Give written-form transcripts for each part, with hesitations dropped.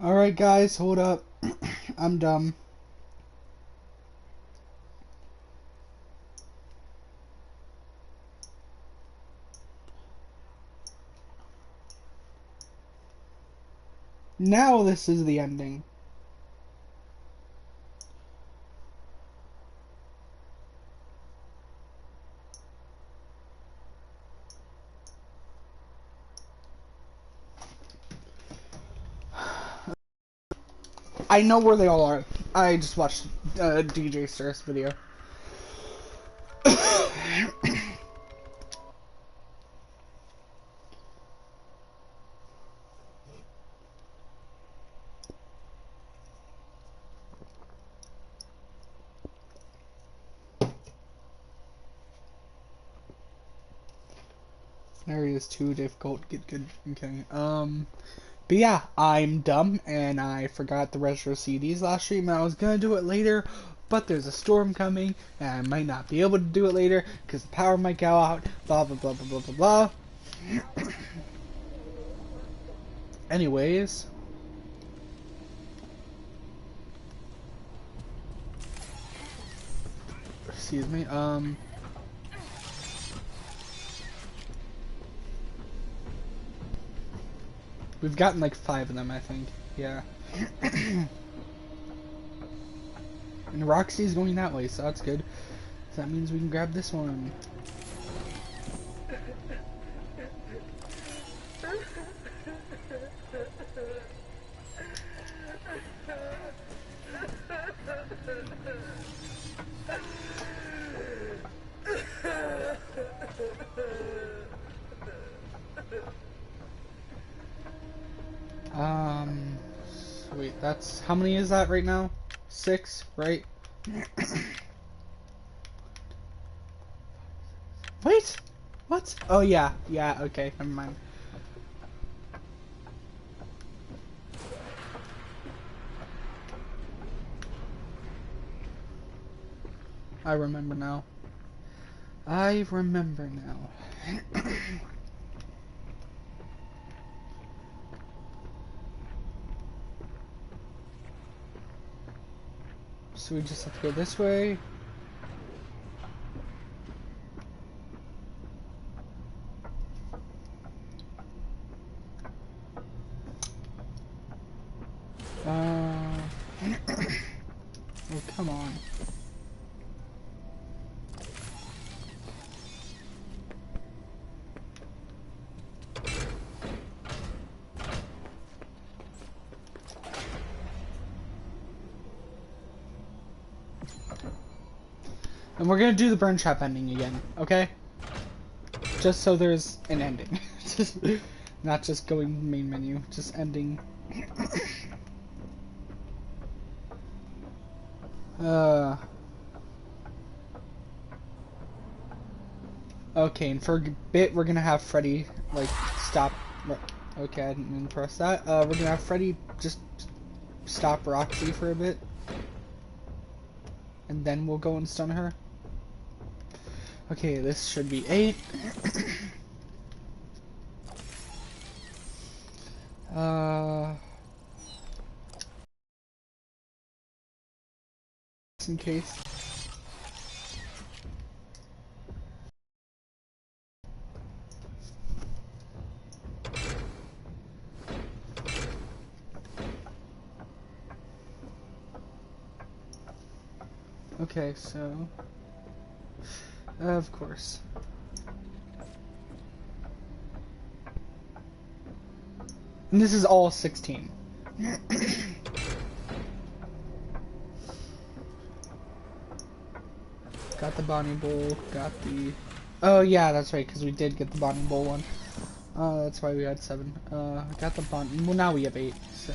Alright guys, hold up. I'm dumb. Now this is the ending. I know where they all are. I just watched DJ Star's video. Area is too difficult. Get good. Okay. But yeah, I'm dumb and I forgot the retro CDs last stream. I was gonna do it later, but there's a storm coming and I might not be able to do it later because the power might go out. Blah blah blah blah blah blah blah. Anyways, excuse me. We've gotten like 5 of them, I think. Yeah. And Roxy's going that way, so that's good. So that means we can grab this one. Wait, that's... How many is that right now? 6, right? Wait! What? Oh, yeah. Yeah, okay, never mind. I remember now. I remember now. So we just have to go this way. Oh, come on. And we're gonna do the burn trap ending again, okay? Just so there's an ending. Just, not just going main menu, just ending. Okay, and for a bit we're gonna have Freddy, like, stop. Okay, I didn't mean to press that. We're gonna have Freddy just stop Roxy for a bit. And then we'll go and stun her. Okay, this should be 8. Just in case. Okay, so... of course. And this is all 16. Got the Bonnie Bowl, got the... Oh yeah, that's right, because we did get the Bonnie Bowl one. That's why we had 7. Got the Bonnie... Well, now we have 8, so...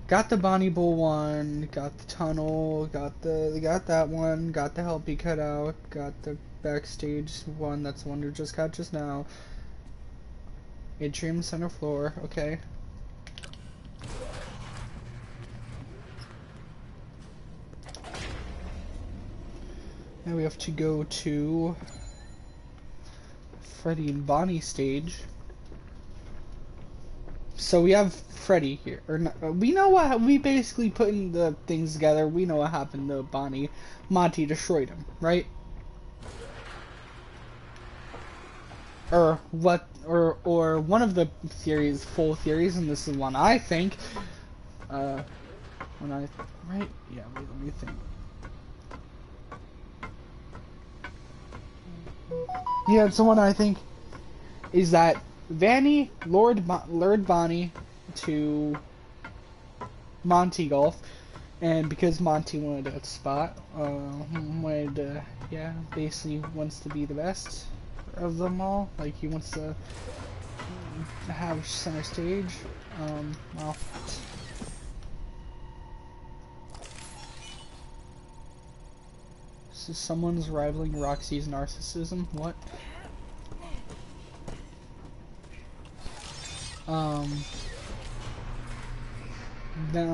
Got the Bonnie Bowl one, got the tunnel, got that one, got the help be cut out, got the backstage one, that's the one we just got just now. Atrium center floor, okay. Now we have to go to Freddy and Bonnie stage. So we have Freddy here, or not, we know what we basically putting the things together. We know what happened to Bonnie. Monty destroyed him, right? Or what? Or one of the theories, full theories, and this is one I think. When I right? Yeah. Wait, let me think. Yeah, it's the one I think is that Vanny lured Bonnie to Monty Golf, and because Monty wanted a spot, yeah, basically wants to be the best of them all. Like he wants to have center stage. Well, so someone's rivaling Roxy's narcissism. What?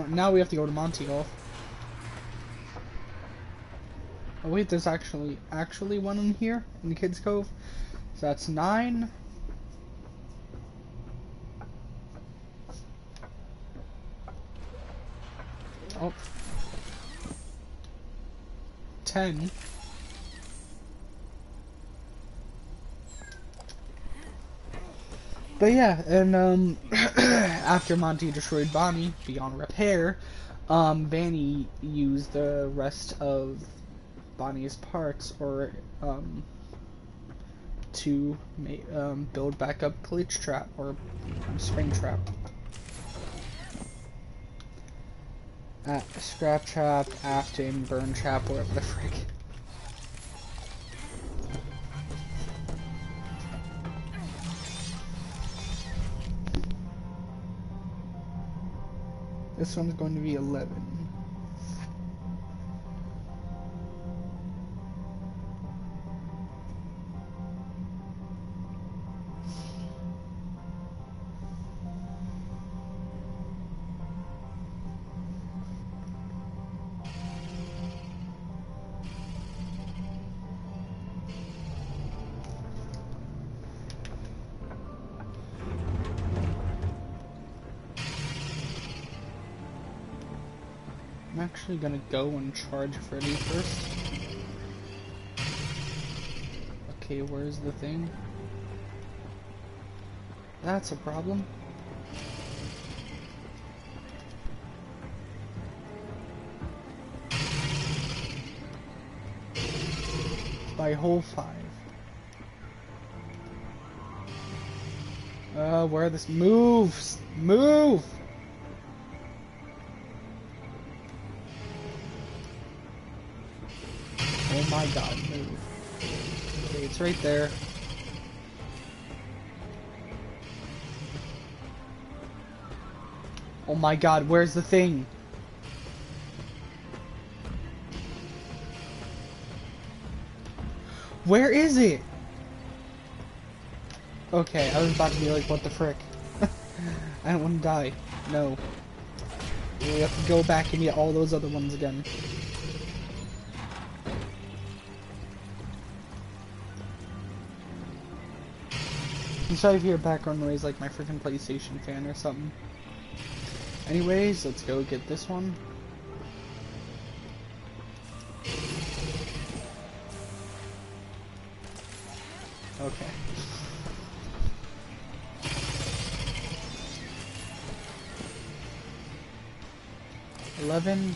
Now we have to go to Monty Golf. Oh wait, there's actually one in here in the Kids Cove. So that's 9. Oh. 10. But yeah, and after Monty destroyed Bonnie beyond repair, Vanny used the rest of Bonnie's parts, or to build back up Glitch Trap or Spring Trap. Scrap Trap, Afton, Burn Trap, whatever the frick. This one's going to be 11. I'm actually gonna go and charge Freddy first. Okay, where's the thing? That's a problem. By hole 5. Where are this moves? Move! Oh my god, move. Okay, it's right there. Oh my god, where's the thing? Where is it? Okay, I was about to be like, what the frick? I don't want to die. No. We have to go back and get all those other ones again. I'm sorry if you hear background noise like my freaking PlayStation fan or something. Anyways, let's go get this one. Okay. $11.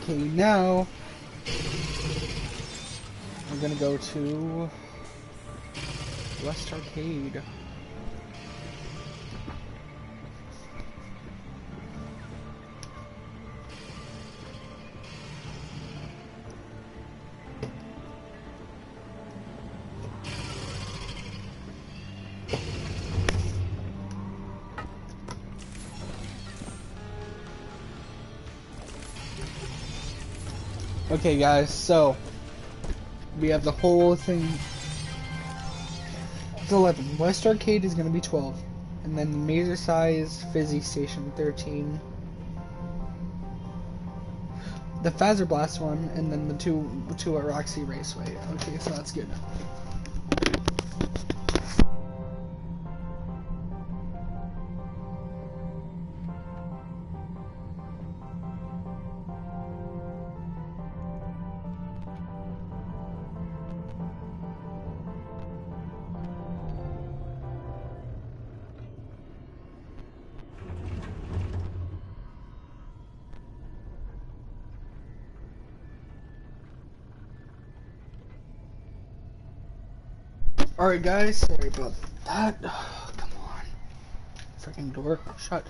Okay, now we're gonna go to West Arcade. Okay guys, so we have the whole thing. It's 11. West Arcade is going to be 12. And then the Major Size Fizzy Station 13. The Phaser Blast one, and then the two at Roxy Raceway. Okay, so that's good. Alright guys, sorry about that. Oh, come on. Freaking door. Shut.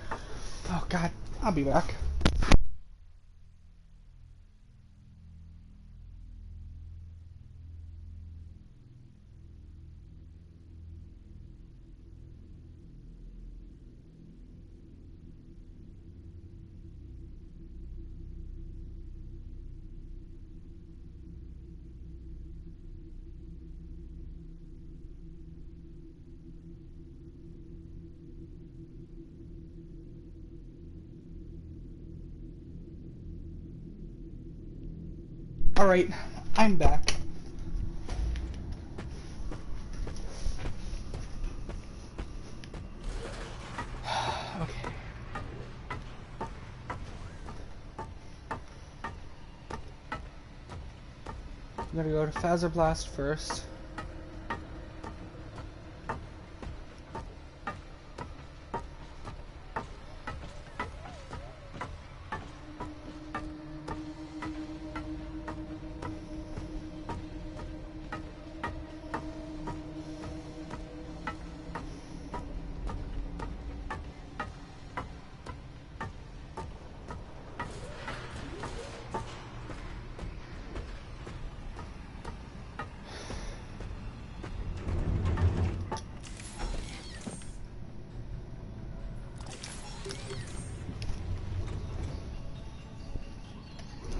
Oh god, I'll be back. Alright, I'm back. Okay. I'm gonna go to Phaser Blast first.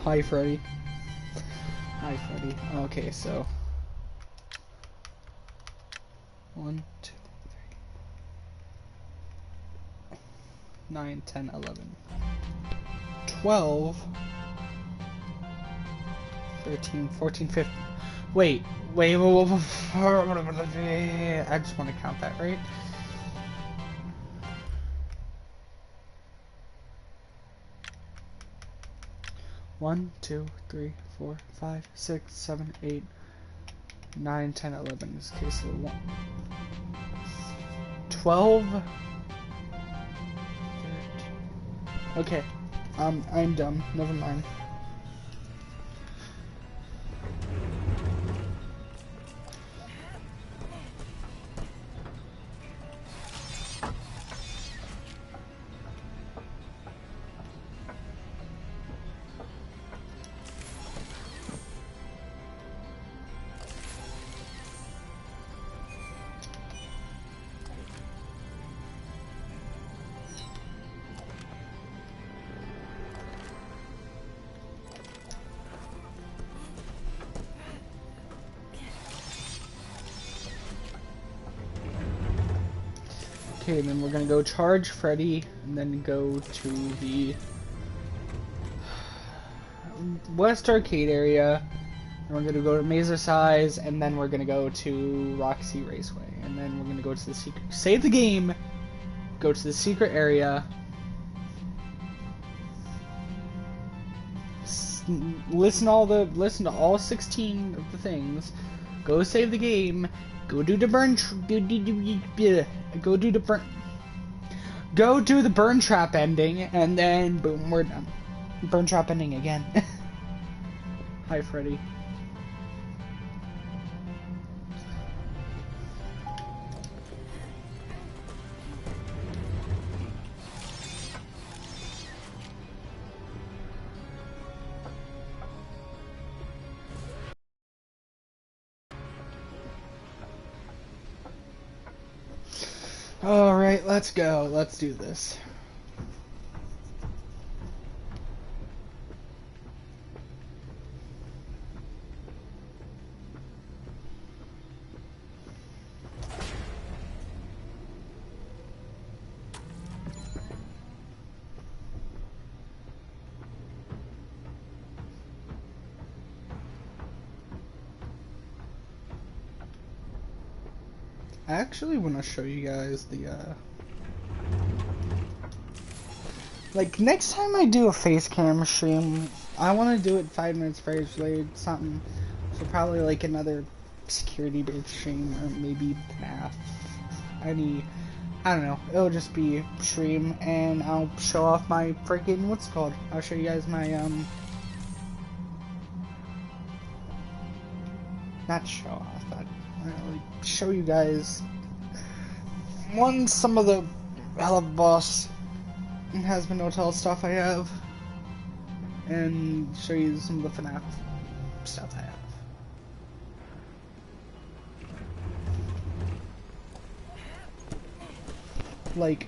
Hi, Freddy. Hi, Freddy. Okay, so 1, 2, 3, 9, 10, 11, 12, 13, 14, 15. Wait. I just want to count that, right? One, 2, 3, 4, 5, 6, 7, 8, 9, 10, 11. In this case, 1, 12. 13. Okay, I'm dumb. Never mind. Okay, then we're gonna go charge Freddy, and then go to the West Arcade area, and we're gonna go to Mazer Size, and then we're gonna go to Roxy Raceway, and then we're gonna go to the secret. Save the game, go to the secret area, listen to all 16 of the things, go save the game. Go do the burn. Go do the burn trap ending, and then boom, we're done. Burn trap ending again. Hi, Freddy. Alright, let's go. Let's do this. I actually want to show you guys the, like, next time I do a face cam stream, I want to do it 5 minutes first related something, so probably, like, another security-based stream, or maybe FNaF, I don't know, it'll just be stream, and I'll show off my freaking, what's it called, I'll show you guys my, not show off, but I don't really like show you guys some of the Hell Boss and Hazbin Hotel stuff I have, and show you some of the FNaF stuff I have. Like,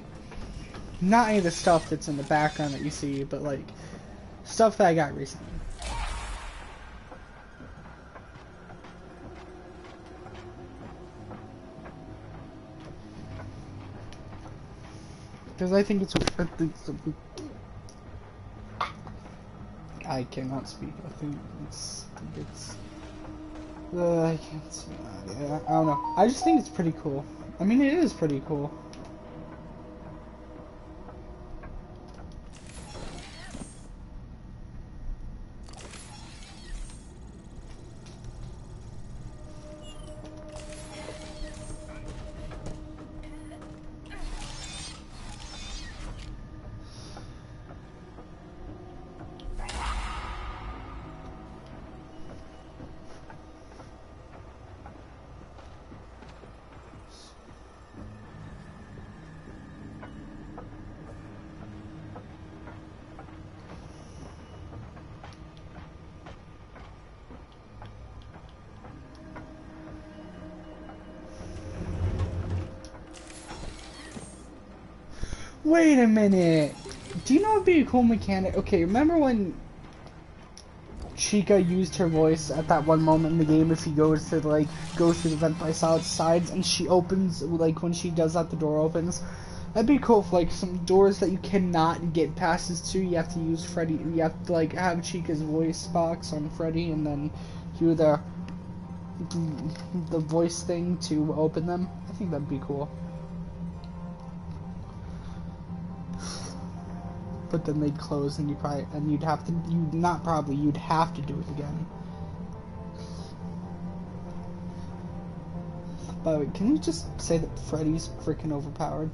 not any of the stuff that's in the background that you see, but like stuff that I got recently. Because I think I cannot speak. I think it's I can't see. Yeah, I don't know. I just think it's pretty cool. I mean, it is pretty cool. Wait a minute. Do you know what'd be a cool mechanic? Okay, remember when Chica used her voice at that one moment in the game if he goes to like go through the vent by sides and she opens, like when she does that the door opens? That'd be cool if like some doors that you cannot get passes to, you have to use Freddy, you have to like have Chica's voice box on Freddy and then do the voice thing to open them. I think that'd be cool. But then they'd close and you'd have to do it again. By the way, can you just say that Freddy's freaking overpowered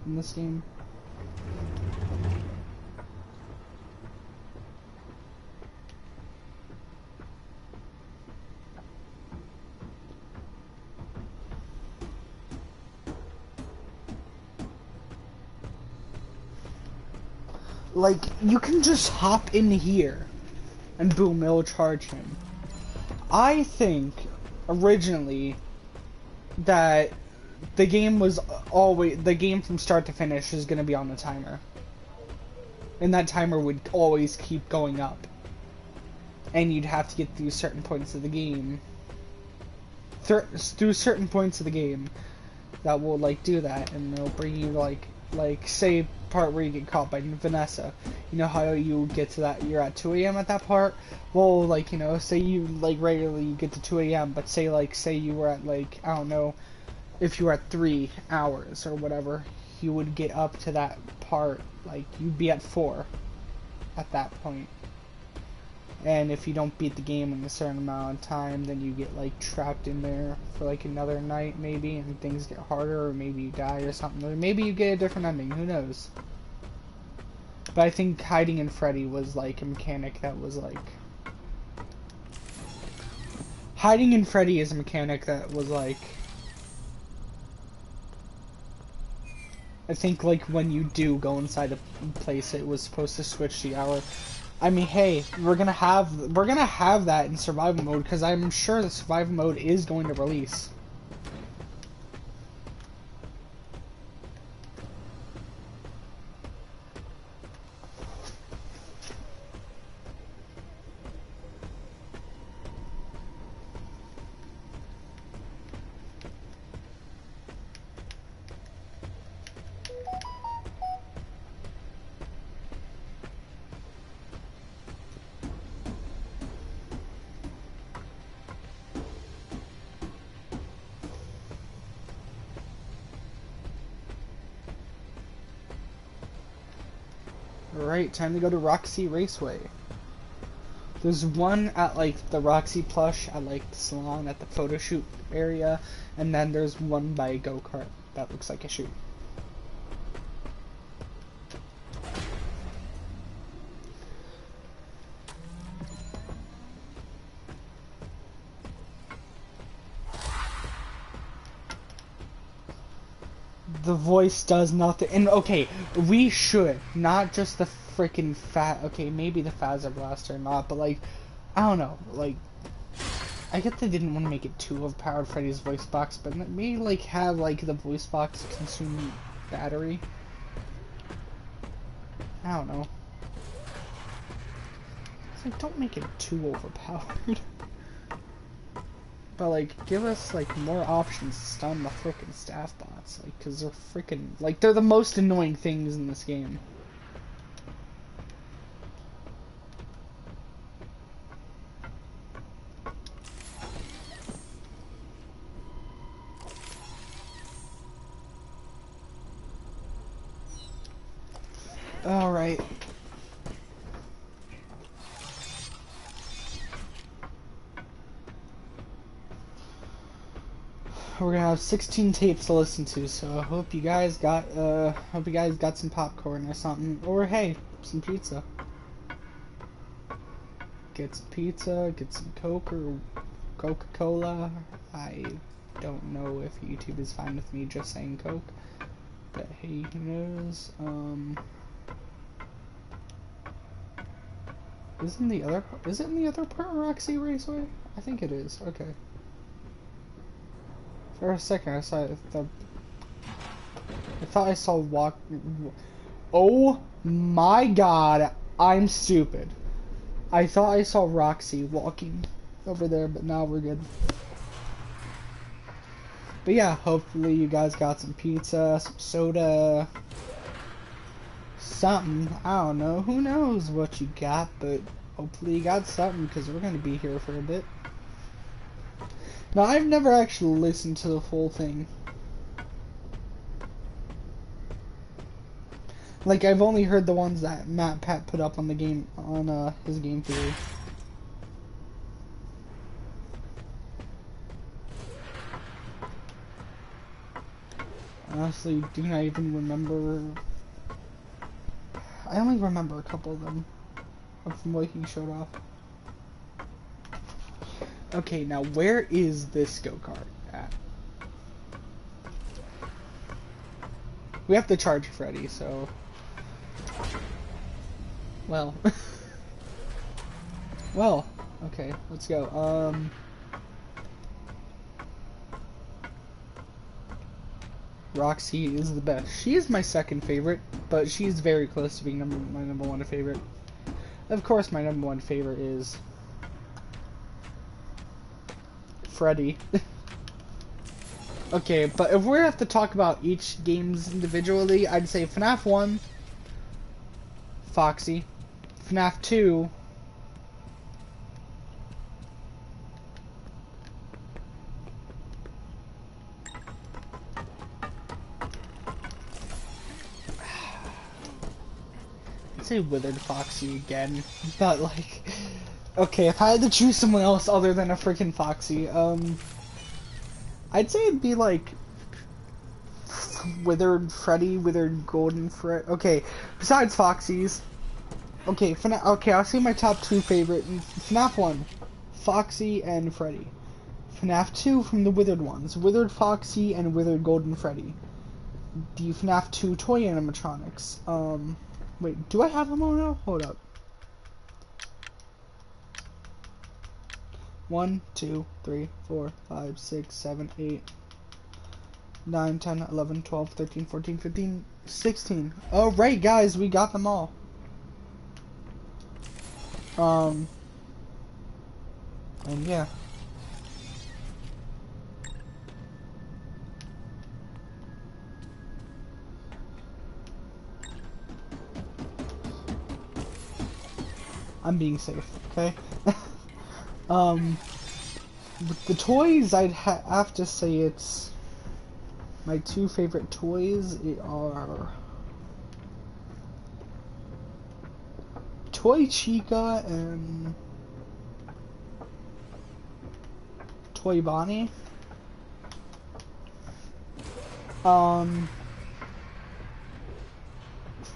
in this game? Like, you can just hop in here, and boom, it'll charge him. I think, originally, that the game from start to finish is gonna be on a timer. And that timer would always keep going up. And you'd have to get through certain points of the game. Through certain points of the game that will, like, do that, and it'll bring you, like say part where you get caught by Vanessa. You know how you get to that, you're at 2 AM at that part? Well, like, you know, say you, like, regularly get to 2 AM, but say you were at, like, I don't know, if you were at 3 hours or whatever, you would get up to that part, like, you'd be at 4 at that point. And if you don't beat the game in a certain amount of time, then you get, like, trapped in there for, like, another night, maybe, and things get harder, or maybe you die or something, or maybe you get a different ending, who knows. But I think hiding in Freddy was, like, a mechanic that was, like... Hiding in Freddy is a mechanic that was, like... I think, like, when you do go inside a place, it was supposed to switch the hour. I mean, hey, we're gonna have that in survival mode, because I'm sure the survival mode is going to release. Alright, time to go to Roxy Raceway. There's one at, like, the Roxy plush at, like, the salon at the photo shoot area, and then there's one by a go-kart that looks like a shoot. The voice does nothing. And okay, we should not just the freaking fat. Okay, maybe the Phaser Blaster or not, but like, I don't know. Like, I get they didn't want to make it too overpowered Freddy's voice box, but maybe like have like the voice box consume battery. I don't know. It's like, don't make it too overpowered. But like, give us like more options to stun the frickin' staff bots, like, cause they're frickin' like they're the most annoying things in this game. All right. We're gonna have 16 tapes to listen to, so I hope you guys got some popcorn or something, or hey, some pizza. Get some pizza, get some Coke or Coca-Cola. I don't know if YouTube is fine with me just saying Coke, but hey, who knows? Is it in the other part of Roxy Raceway? I think it is. Okay. For a second, I thought I saw walk. Oh my god, I'm stupid. I thought I saw Roxy walking over there, but now we're good. But yeah, hopefully you guys got some pizza, some soda, something. I don't know. Who knows what you got, but hopefully you got something, because we're going to be here for a bit. Now, I've never actually listened to the full thing. Like, I've only heard the ones that Matt Pat put up on the game, on his game theory. Honestly, do not even remember. I only remember a couple of them from what he showed off. Okay, now where is this go-kart at? We have to charge Freddy, so... Well. Well, okay, let's go. Roxy is the best. She is my second favorite, but she's very close to being my number one favorite. Of course, my number one favorite is... Freddy. Okay, but if we have to talk about each games individually, I'd say FNaF 1, Foxy, FNaF 2, I'd say Withered Foxy again, but like, okay, if I had to choose someone else other than a freaking Foxy, I'd say it'd be like Withered Freddy, Withered Golden Freddy. Okay, besides Foxy's. Okay, okay, I'll say my top two favorite. FNaF 1, Foxy and Freddy. FNaF 2 from the Withered ones, Withered Foxy and Withered Golden Freddy. The FNaF 2 toy animatronics. Wait, do I have them all now? Hold up. 1, 2, 3, 4, 5, 6, 7, 8, 9, 10, 11, 12, 13, 14, 15, 16. Alright, guys, we got them all. And yeah. I'm being safe, okay? With the toys, I'd have to say it's my two favorite toys are Toy Chica and Toy Bonnie.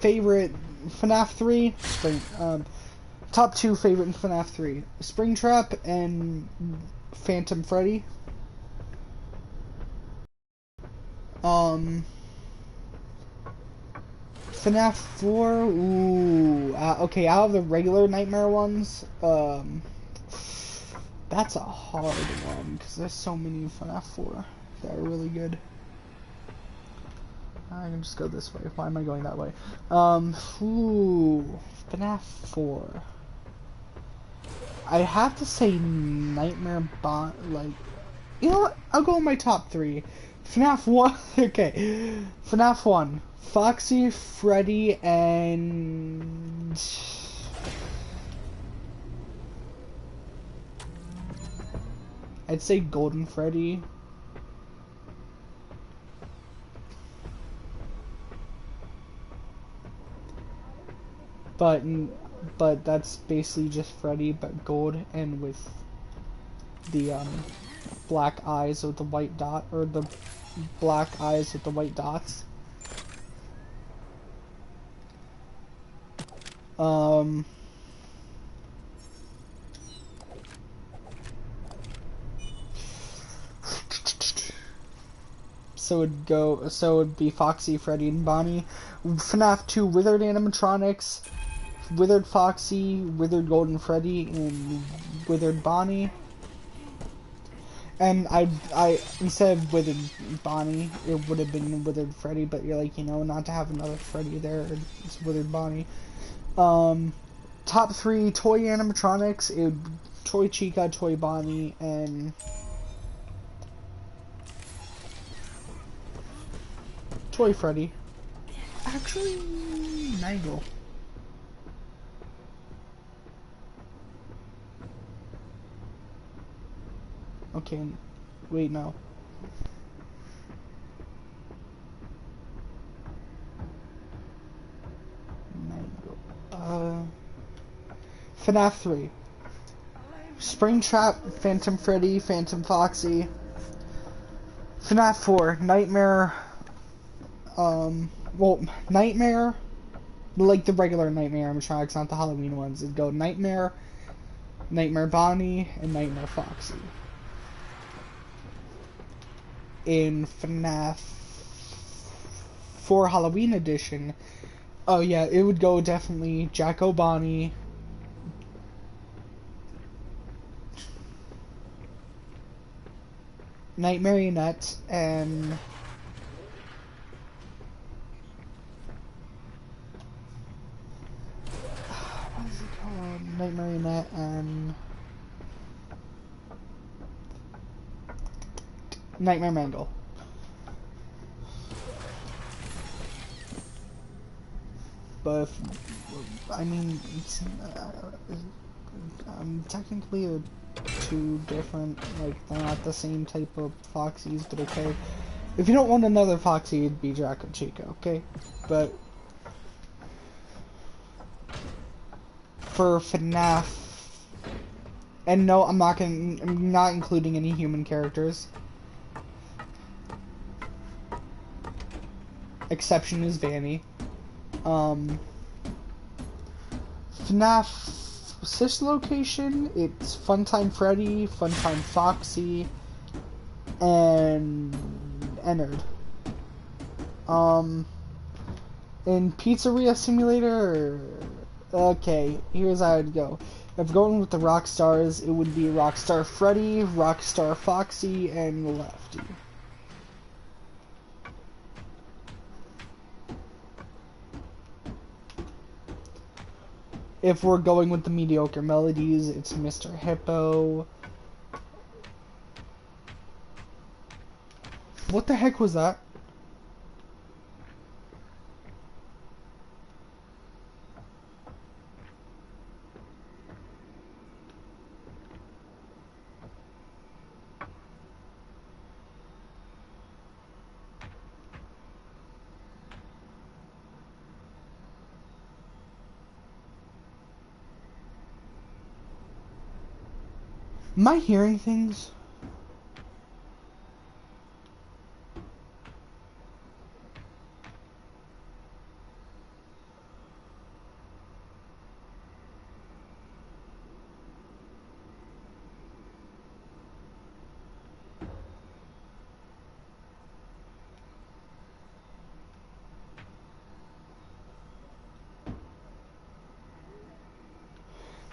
Favorite FNaF 3 Spring. Top two favorite in FNaF 3: Springtrap and Phantom Freddy. FNaF 4, ooh, okay, out of the regular Nightmare ones, that's a hard one, because there's so many FNaF 4 that are really good. I can just go this way. Why am I going that way? Ooh, FNaF 4. I have to say Nightmare like, you know what? I'll go in my top 3. FNaF 1, okay. FNaF 1, Foxy, Freddy, and... I'd say Golden Freddy. But that's basically just Freddy, but gold and with the black eyes with the white dot, or the black eyes with the white dots. So it'd be Foxy, Freddy, and Bonnie. FNaF 2, Withered animatronics, Withered Foxy, Withered Golden Freddy, and Withered Bonnie. And I instead of Withered Bonnie, it would have been Withered Freddy, but you're like, you know, not to have another Freddy there, it's Withered Bonnie. Top 3 toy animatronics, it would Toy Chica, Toy Bonnie, and Toy Freddy. Actually, Mangle. Okay, wait, no. Mangle. FNaF 3. Springtrap, Phantom Freddy, Phantom Foxy. FNaF 4, Nightmare, Nightmare, like the regular Nightmare animatronics, not the Halloween ones. It'd go Nightmare, Nightmare Bonnie, and Nightmare Foxy. In FNaF 4 Halloween edition, oh yeah, it would go definitely Jacko Bonnie, Night Marionette, and what is it called? Night Marionette and Nightmare Mangle. But I mean, it's technically two different, like, they're not the same type of Foxies, but okay. If you don't want another Foxy, it'd be Draco Chica, okay? But for FNaF, and no, I'm not including any human characters. Exception is Vanny. FNaF sister location, it's Funtime Freddy, Funtime Foxy, and Ennard. In Pizzeria Simulator, okay, here's how I'd go. If going with the rock stars, it would be Rockstar Freddy, Rockstar Foxy, and Lefty. If we're going with the mediocre melodies, it's Mr. Hippo. What the heck was that? Am I hearing things?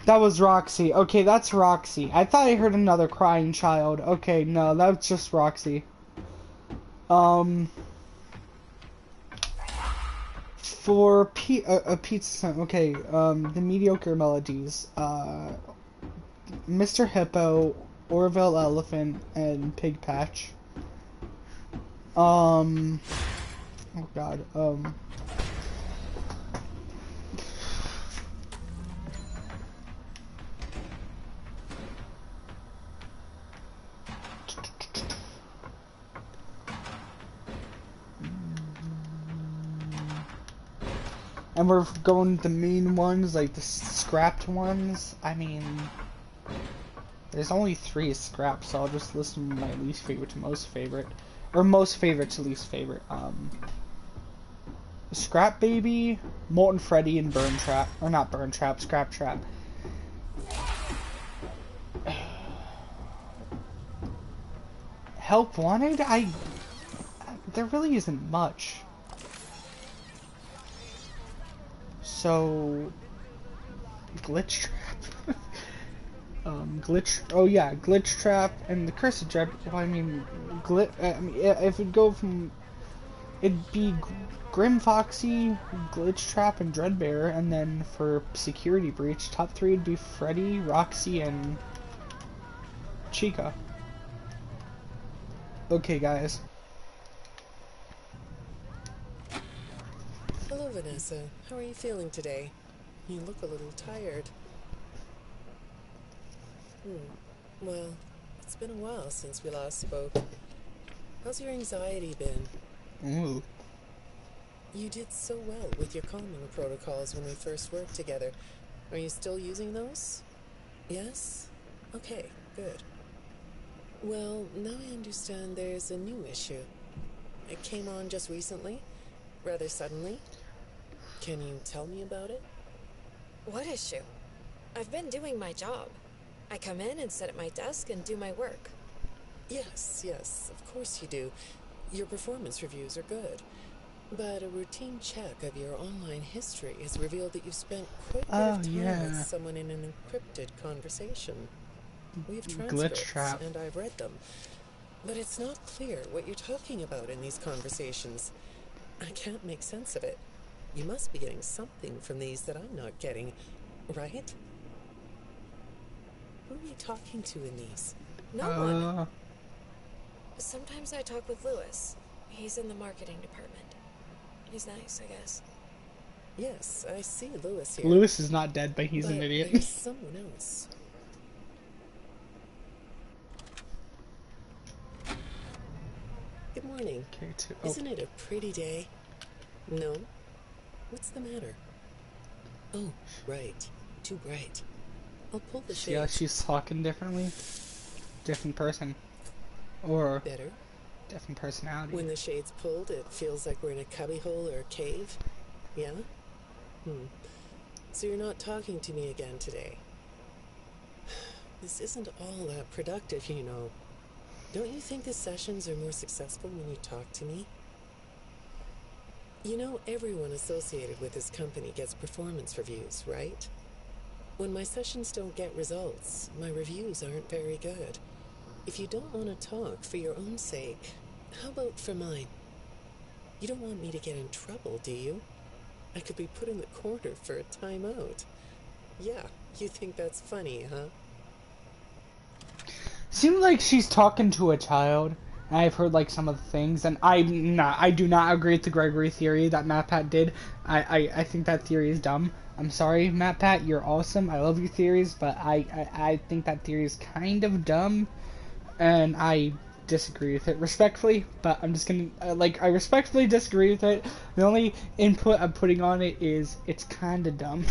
That was Roxy. Okay, that's Roxy. I thought I heard another crying child. Okay, no, that's just Roxy. Um, for pizza. Okay, the mediocre melodies. Mr. Hippo, Orville Elephant, and Pig Patch. Oh God. And we're going the main ones, like the scrapped ones. I mean, there's only 3 scraps, so I'll just list them from my least favorite to most favorite. Or most favorite to least favorite. Scrap Baby, Molten Freddy, and Burn Trap. Or not Burn Trap, Scrap Trap. Help Wanted? There really isn't much. So... Glitch Trap? Oh yeah, Glitch Trap, and the Cursed Trap. Well, I mean, if it'd go from... It'd be Grim Foxy, Glitch Trap, and Dreadbear, and then for Security Breach, top 3 would be Freddy, Roxy, and Chica. Okay, guys. Hello, Vanessa. How are you feeling today? You look a little tired. Well, it's been a while since we last spoke. How's your anxiety been? Ooh. You did so well with your calming protocols when we first worked together. Are you still using those? Yes? Okay, good. Well, now I understand there's a new issue. It came on just recently, rather suddenly. Can you tell me about it? What issue? I've been doing my job. I come in and sit at my desk and do my work. Yes, of course you do. Your performance reviews are good. But a routine check of your online history has revealed that you've spent quite a bit of time with someone in an encrypted conversation. We have transcripts, and I've read them. But it's not clear what you're talking about in these conversations. I can't make sense of it. You must be getting something from these that I'm not getting, right? Who are you talking to in these? No one. Sometimes I talk with Lewis. He's in the marketing department. He's nice, I guess. Yes, I see Lewis here. Lewis is not dead, but he's an idiot. There's someone else. Good morning. Isn't it a pretty day? No? What's the matter? Oh, right. Too bright. I'll pull the shades. Yeah, she's talking differently. Different person. Or better. Different personality. When the shade's pulled, it feels like we're in a cubbyhole or a cave. Yeah? So you're not talking to me again today. This isn't all that productive, you know. Don't you think the sessions are more successful when you talk to me? You know, everyone associated with this company gets performance reviews, right? When my sessions don't get results, my reviews aren't very good. If you don't want to talk for your own sake, how about for mine? You don't want me to get in trouble, do you? I could be put in the corner for a timeout. Yeah, you think that's funny, huh? Seems like she's talking to a child. I've heard like some of the things, and I do not agree with the Gregory theory that MatPat did. I think that theory is dumb. I'm sorry, MatPat, you're awesome. I love your theories, but I think that theory is kind of dumb, and I disagree with it respectfully. But I'm just gonna I respectfully disagree with it. The only input I'm putting on it is it's kind of dumb.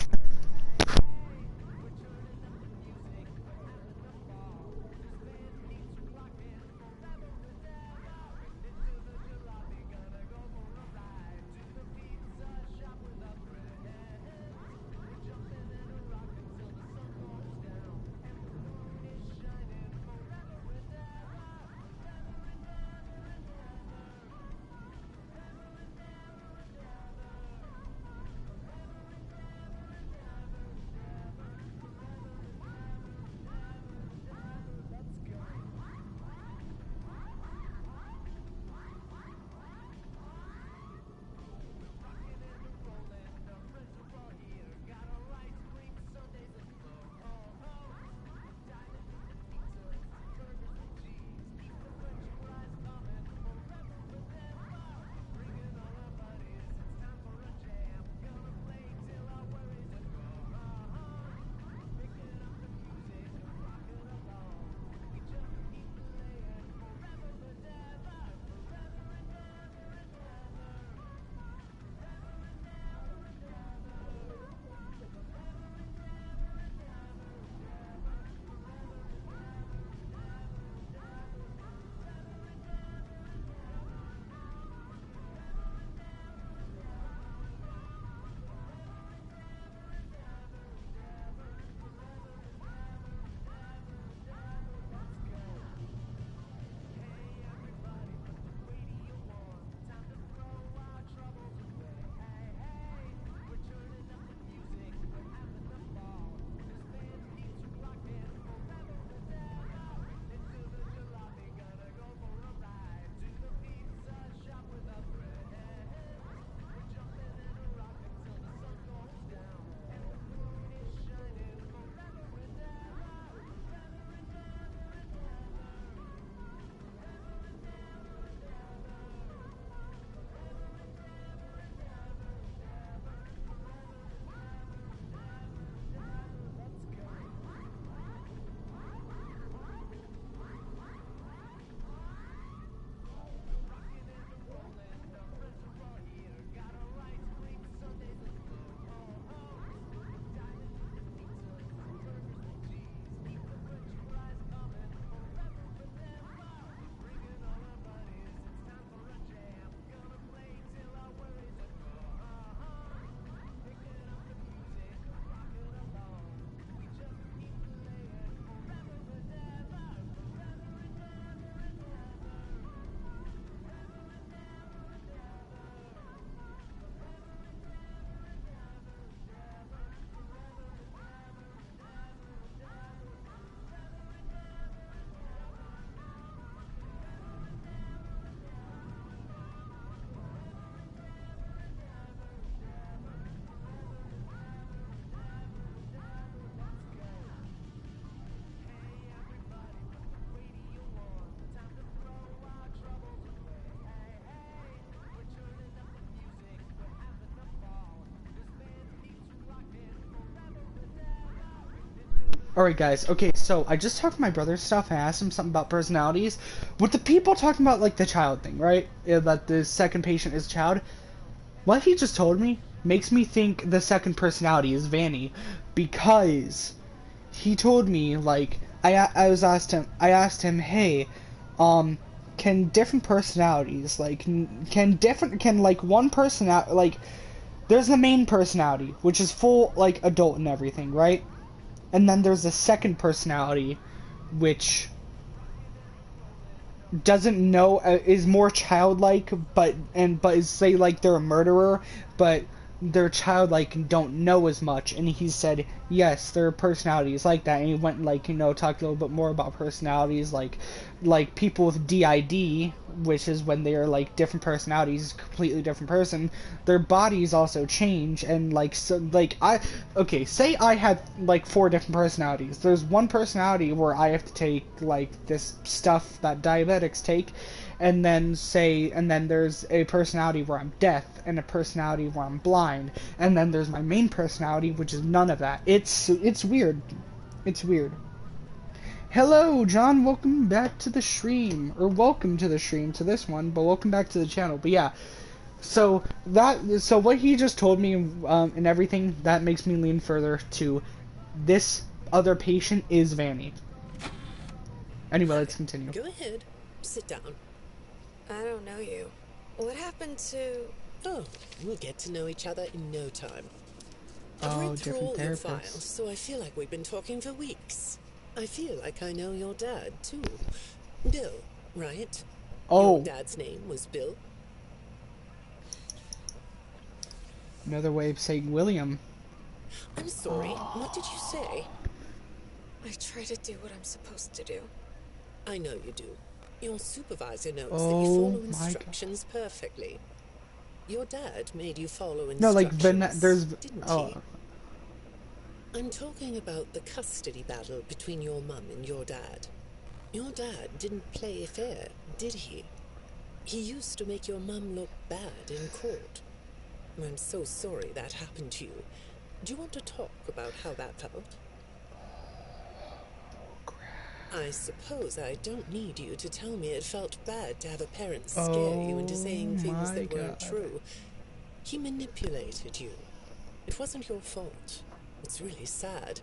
Alright guys, okay, so I just talked to my brother's stuff and I asked him something about personalities. With the people talking about, like, the child thing, right? That the second patient is a child. What he just told me makes me think the second personality is Vanny. Because he told me, like, I asked him, hey, can different personalities, like, can, like, one personality, like, there's the main personality, which is full, like, adult and everything, right? And then there's the second personality, which doesn't know, is more childlike, but is, say, like, they're a murderer, but they're childlike and don't know as much. And he said yes, their personalities like that. And he went, like, you know, talked a little bit more about personalities, like people with DID, which is when they are, like, different personalities, completely different person. Their bodies also change, and, like, so, like, okay, say I had, like, 4 different personalities. There's one personality where I have to take, like, this stuff that diabetics take, and then there's a personality where I'm deaf, and a personality where I'm blind, and then there's my main personality, which is none of that. It's weird. It's weird. Hello, John. Welcome back to the stream, or welcome to the stream to this one, but welcome back to the channel. But yeah, so what he just told me and everything, that makes me lean further to this other patient is Vanny. Anyway, let's continue. Go ahead. Sit down. I don't know you. What happened to... Oh, we'll get to know each other in no time. Oh, I've read through all different your therapists. files, so I feel like we've been talking for weeks. I feel like I know your dad, too. Bill, right? Oh, Your dad's name was Bill? another way of saying William. I'm sorry, what did you say? I try to do what I'm supposed to do. I know you do. Your supervisor knows that Oh, you follow my God. instructions perfectly. Your dad made you follow No, like, instructions, there's... didn't Oh, he? I'm talking about the custody battle between your mum and your dad. Your dad didn't play fair, did he? He used to make your mum look bad in court. I'm so sorry that happened to you. Do you want to talk about how that felt? I suppose I don't need you to tell me it felt bad to have a parent scare you into saying things that weren't true. He manipulated you. It wasn't your fault. It's really sad.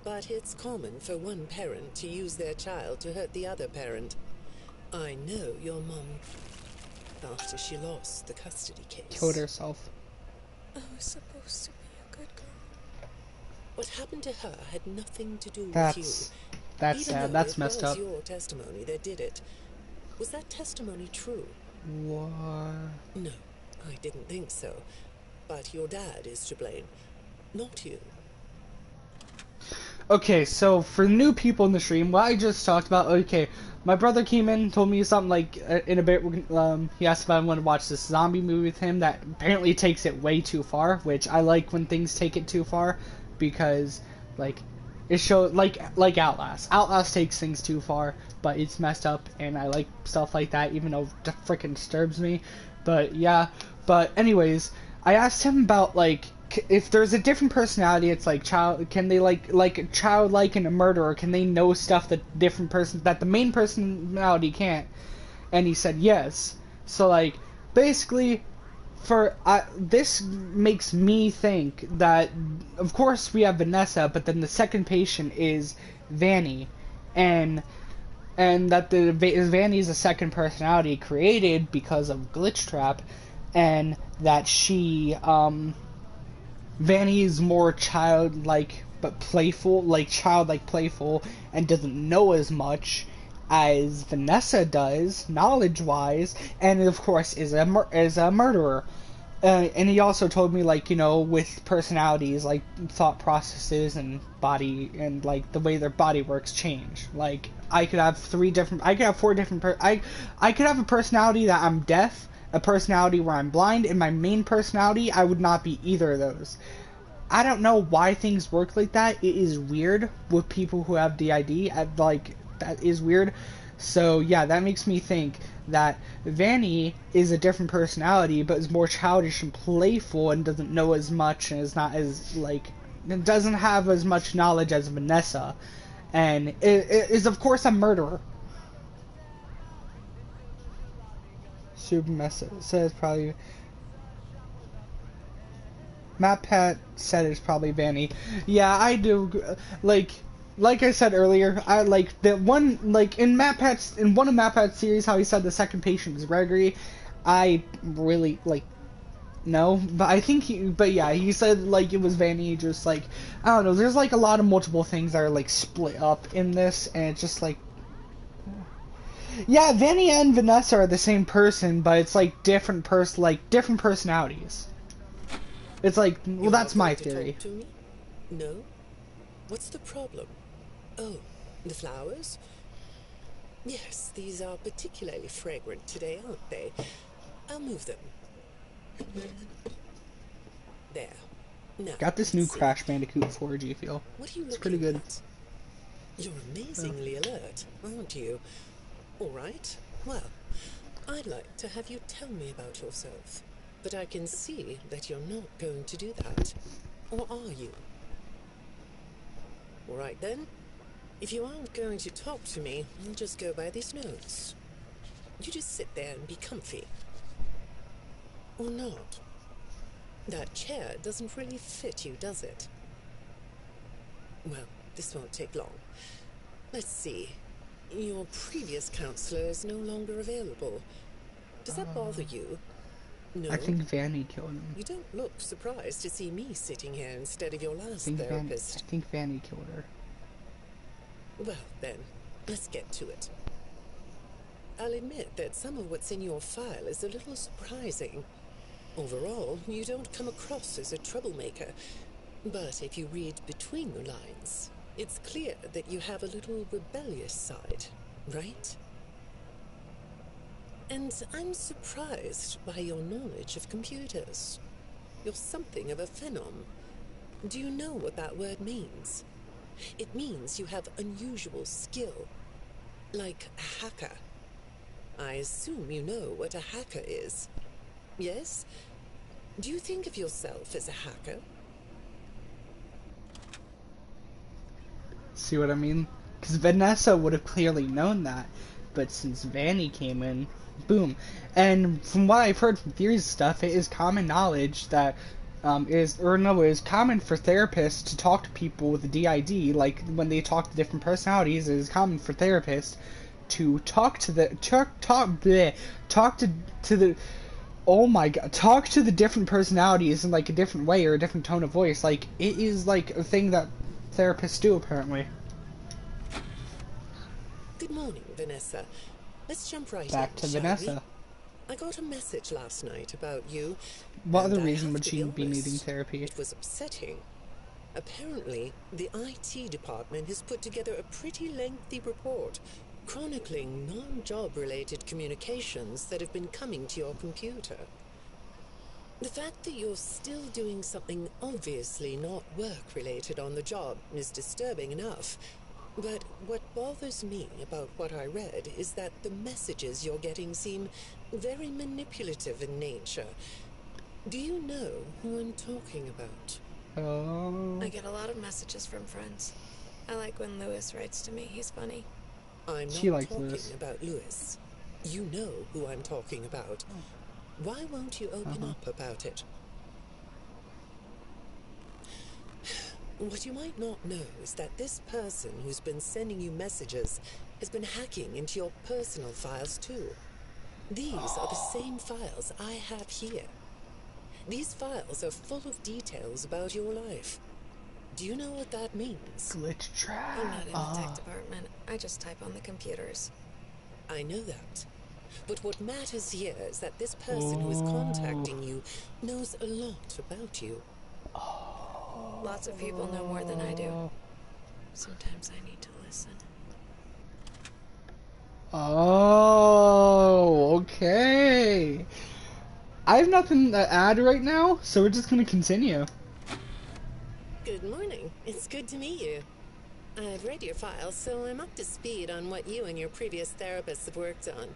But it's common for one parent to use their child to hurt the other parent. I know your mum, after she lost the custody case. killed herself. I was supposed to be a good girl. What happened to her had nothing to do with you. That's Even sad. though That's it messed was up. your testimony that did it. Was that testimony true? What? No, I didn't think so. But your dad is to blame, not you. Okay, so for new people in the stream, what I just talked about, okay, my brother came in, told me something like, in a bit, he asked if I wanted to watch this zombie movie with him that apparently takes it way too far, which I like when things take it too far, because, like, it shows, like Outlast. Outlast takes things too far, but it's messed up, and I like stuff like that, even though it freaking disturbs me. But, yeah, but anyways, I asked him about, like, if there's a different personality, it's like can they like childlike and a murderer, can they know stuff that that the main personality can't? And he said yes. So, like, basically, this makes me think that, of course, we have Vanessa, but then the second patient is Vanny, and that Vanny is a second personality created because of Glitch Trap, and that Vanny is more childlike but playful, like childlike playful, and doesn't know as much as Vanessa does, knowledge-wise, and of course is a murderer. And he also told me, like, you know, with personalities, like, thought processes and body, and, like, the way their body works change. Like, I could have 4 different, I could have a personality that I'm deaf, a personality where I'm blind, and my main personality, I would not be either of those. I don't know why things work like that. It is weird with people who have DID. That is weird. So, yeah, that makes me think that Vanny is a different personality, but is more childish and playful and doesn't know as much and is not as, like, doesn't have as much knowledge as Vanessa, and is of course a murderer. Super mess says probably. Matt Pat said it's probably Vanny. Yeah, I do. Like I said earlier, I like the one like in one of Matt Pat's series how he said the second patient is Gregory. I really like no, but I think but yeah, he said like it was Vanny. Just like I don't know. There's like a lot of multiple things that are like split up in this, and it's just like. Yeah, Vanny and Vanessa are the same person, but it's like different personalities. It's like, well, You're that's not my going to theory. talk to me? No? What's the problem? Oh, the flowers? Yes, these are particularly fragrant today, aren't they? I'll move them. There. Now, Got this new let's see. Crash Bandicoot 4G feel. What are you It's pretty looking good. at? You're amazingly alert, aren't you? All right. Well, I'd like to have you tell me about yourself. But I can see that you're not going to do that. Or are you? All right then. If you aren't going to talk to me, I'll just go by these notes. You just sit there and be comfy. Or not. That chair doesn't really fit you, does it? Well, this won't take long. Let's see. Your previous counselor is no longer available. Does that bother you? No. I think Vanny killed him. You don't look surprised to see me sitting here instead of your last I therapist. think Vanny killed her. Well, then, let's get to it. I'll admit that some of what's in your file is a little surprising. Overall, you don't come across as a troublemaker. But if you read between the lines, it's clear that you have a little rebellious side, right? And I'm surprised by your knowledge of computers. You're something of a phenom. Do you know what that word means? It means you have unusual skill. Like a hacker. I assume you know what a hacker is. Yes? Do you think of yourself as a hacker? See what I mean? Because Vanessa would have clearly known that, but since Vanny came in, boom. And from what I've heard from theories and stuff, it is common knowledge that it is common for therapists to talk to people with a DID, like when they talk to different personalities, it is common for therapists to talk to the talk to the different personalities in like a different way or a different tone of voice. Like it is like a thing that therapists do apparently. Good morning, Vanessa. Let's jump right Back in, to shall Vanessa. we? I got a message last night about you. What and other I reason have would to she be honest, needing therapy? It was upsetting. Apparently, the IT department has put together a pretty lengthy report chronicling non-job related communications that have been coming to your computer. The fact that you're still doing something obviously not work-related on the job is disturbing enough. But what bothers me about what I read is that the messages you're getting seem very manipulative in nature. Do you know who I'm talking about? Oh. I get a lot of messages from friends. I like when Lewis writes to me. He's funny. I'm She not likes talking Lewis. about Lewis. You know who I'm talking about. Why won't you open up about it? What you might not know is that this person who's been sending you messages has been hacking into your personal files too. These are the same files I have here. These files are full of details about your life. Do you know what that means? Glitch trap. I'm not in the tech department. I just type on the computers. I know that. But what matters here is that this person who is contacting you knows a lot about you. Lots of people know more than I do. Sometimes I need to listen. Oh, okay. I have nothing to add right now, so we're just gonna continue. Good morning. It's good to meet you. I've read your file, so I'm up to speed on what you and your previous therapists have worked on.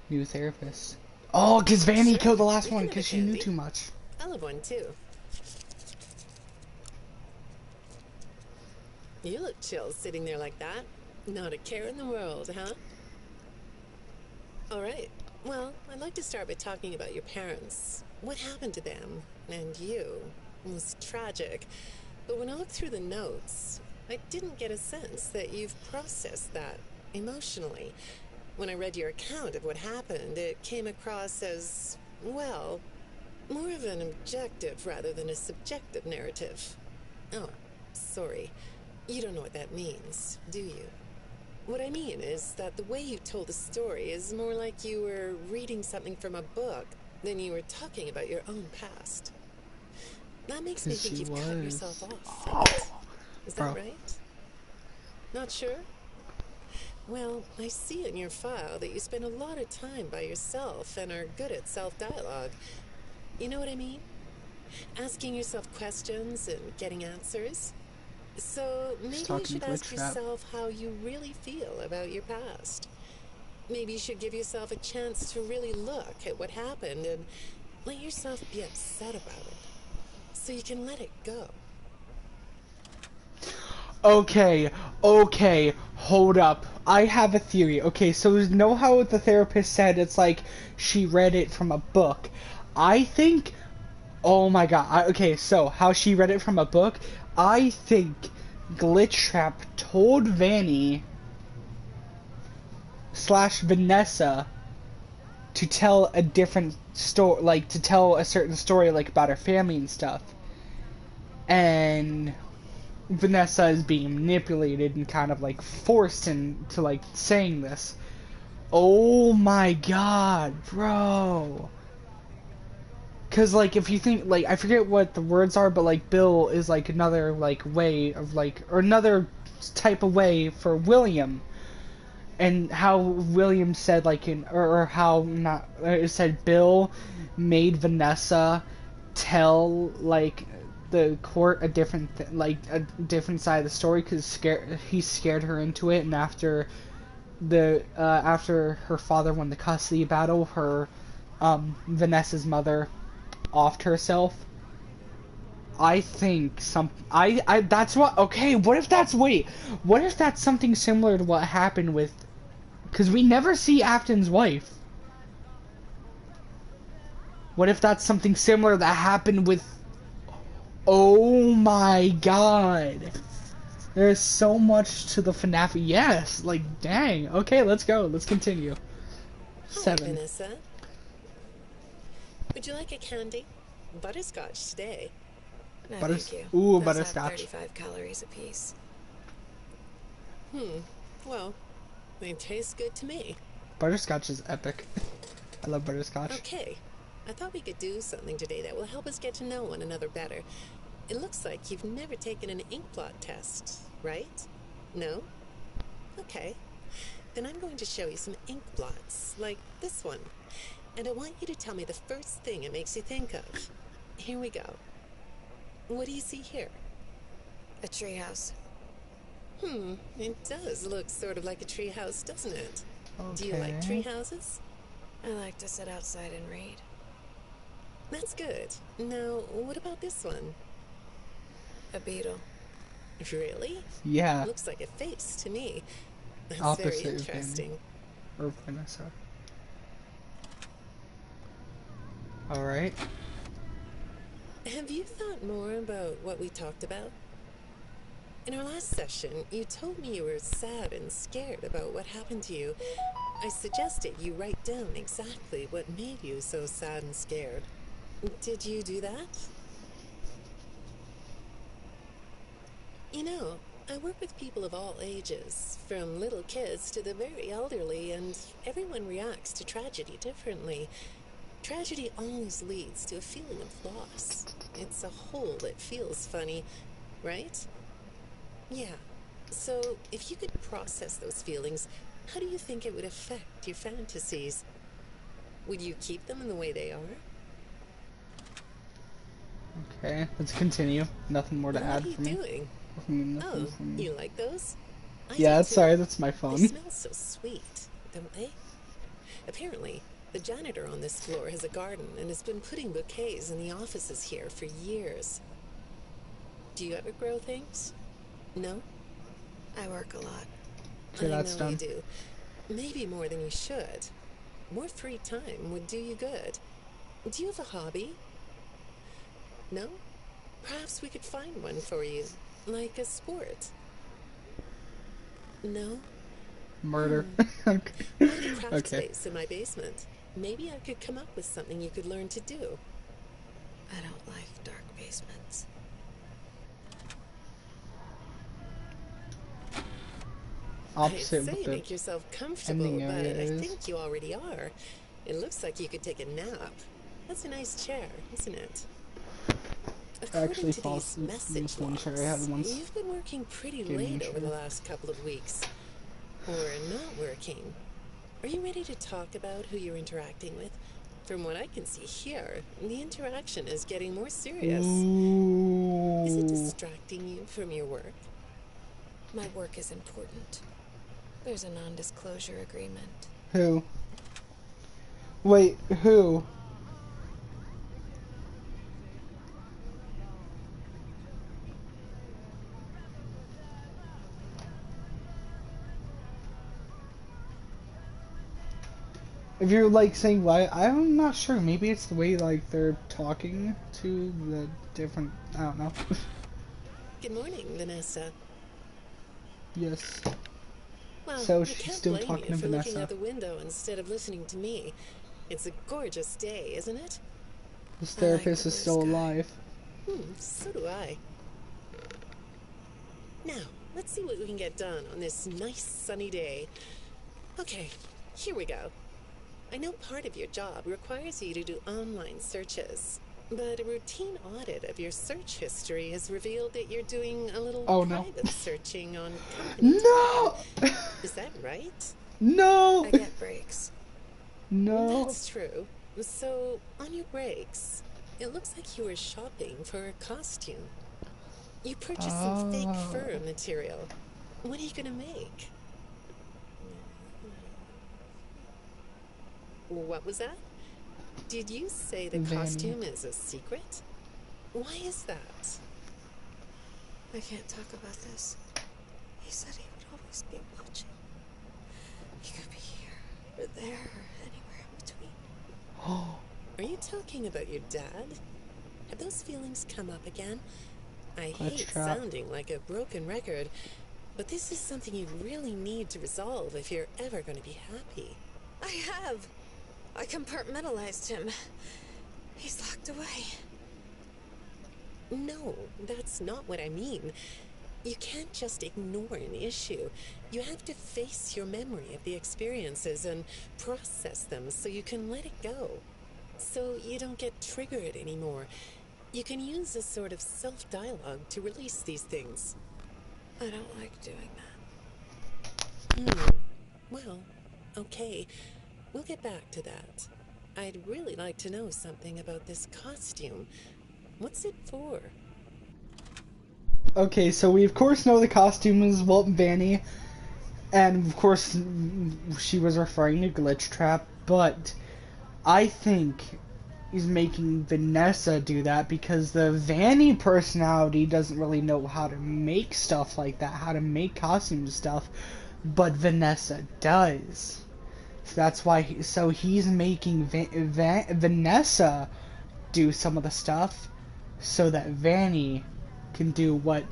New therapist. Oh, because Vanny killed the last We one can because have a she knew candy. too much. I'll have one too. You look chill sitting there like that. Not a care in the world, huh? All right. Well, I'd like to start by talking about your parents. What happened to them and you? It was tragic. But when I looked through the notes, I didn't get a sense that you've processed that emotionally. When I read your account of what happened, it came across as, well, more of an objective rather than a subjective narrative. Oh, sorry. You don't know what that means, do you? What I mean is that the way you told the story is more like you were reading something from a book than you were talking about your own past. That makes me 'Cause think she you've cut was. yourself off from Oh, it. Is that bro. right? Not sure? Well, I see in your file that you spend a lot of time by yourself and are good at self-dialogue. You know what I mean? Asking yourself questions and getting answers. So She's maybe you talking should glitch ask trap. yourself how you really feel about your past. Maybe you should give yourself a chance to really look at what happened and let yourself be upset about it so you can let it go. Okay, hold up. I have a theory. Okay, so you know how the therapist said it's like she read it from a book? I think. Oh my god. Okay, so how she read it from a book? I think Glitch Trap told Vanny slash Vanessa to tell a different story, like to tell a certain story, like about her family and stuff. And Vanessa is being manipulated and kind of like forced into like saying this. Oh my god, bro. Cause like if you think like I forget what the words are, but like Bill is like another like way of like or another type of way for William, and how William said like in or how not it said Bill made Vanessa tell like the court a different like a different side of the story because he scared her into it, and after her father won the custody battle, her Vanessa's mother offed herself. I think I that's what okay, what if that's what if that's something similar to what happened with because we never see Afton's wife. What if that's something similar that happened with oh my god. There's so much to the FNaF. Yes, like dang. Okay, let's go. Let's continue. Hi, 7. Vanessa. Would you like a candy? Butterscotch today. No, Butters. thank you. Ooh, Those have butterscotch. 35 calories apiece. Well, they taste good to me. Butterscotch is epic. I love butterscotch. Okay. I thought we could do something today that will help us get to know one another better. It looks like you've never taken an ink blot test, right? No? Okay. Then I'm going to show you some ink blots, like this one. And I want you to tell me the first thing it makes you think of. Here we go. What do you see here? A treehouse. It does look sort of like a tree house, doesn't it? Okay. Do you like tree houses? I like to sit outside and read. That's good. Now, what about this one? A beetle. Really? Yeah. Looks like a face to me. That's Opposite very of interesting. Or Vanessa. Alright. Have you thought more about what we talked about? In our last session, you told me you were sad and scared about what happened to you. I suggested you write down exactly what made you so sad and scared. Did you do that? You know, I work with people of all ages, from little kids to the very elderly, and everyone reacts to tragedy differently. Tragedy always leads to a feeling of loss. It's a hole that feels funny, right? Yeah. So, if you could process those feelings, how do you think it would affect your fantasies? Would you keep them in the way they are? Okay, let's continue. Nothing more to What add are you for me. doing? Nothing Oh, for me. you like those? I Yeah, do too. sorry, that's my They phone. smell so sweet, don't they? Apparently, the janitor on this floor has a garden and has been putting bouquets in the offices here for years. Do you ever grow things? No? I work a lot. Okay, I that's know you done. do. Maybe more than you should. More free time would do you good. Do you have a hobby? No? Perhaps we could find one for you, like a sport. No? Murder. Okay. I have a craft Okay. space in my basement. Maybe I could come up with something you could learn to do. I don't like dark basements. I'd Opposite what say the make yourself comfortable, ending area but I is. think you already are. It looks like you could take a nap. That's a nice chair, isn't it? I According actually to fall these asleep in message this one chair I had logs, once. you've been working pretty Gaming late over the chair. last couple of weeks. Or not working. Are you ready to talk about who you're interacting with? From what I can see here, the interaction is getting more serious. Is it Ooh. distracting you from your work? My work is important. There's a non-disclosure agreement. Who? Wait, who? If you're like saying why, I'm not sure. Maybe it's the way like they're talking to the different. I don't know. Good morning, Vanessa. Yes. Well, So I she's can't still blame talking you to for looking Vanessa. out the window instead of listening to me. It's a gorgeous day, isn't it? This I like therapist the is blue still sky. alive. So do I. Now, let's see what we can get done on this nice sunny day. Okay, here we go. I know part of your job requires you to do online searches, but a routine audit of your search history has revealed that you're doing a little Oh no. private searching on company No! time. Is that right? No! I get breaks. No. That's true. So, on your breaks, it looks like you were shopping for a costume. You purchased some fake fur material. What are you gonna make? What was that? Did you say the Vanny. costume is a secret? Why is that? I can't talk about this. He said he would always be watching. He could be here, or there, or anywhere in between. Are you talking about your dad? Have those feelings come up again? I Glitch hate trap. sounding like a broken record, but this is something you really need to resolve if you're ever going to be happy. I have. I compartmentalized him. He's locked away. No, that's not what I mean. You can't just ignore an issue. You have to face your memory of the experiences and process them so you can let it go. So you don't get triggered anymore. You can use a sort of self-dialogue to release these things. I don't like doing that. Well, okay. We'll get back to that. I'd really like to know something about this costume. What's it for? Okay, so we of course know the costume is Walt Vanny, and of course she was referring to Glitch Trap, but I think he's making Vanessa do that because the Vanny personality doesn't really know how to make stuff like that, how to make costume stuff, but Vanessa does. So that's why he's making Vanessa do some of the stuff so that Vanny can do what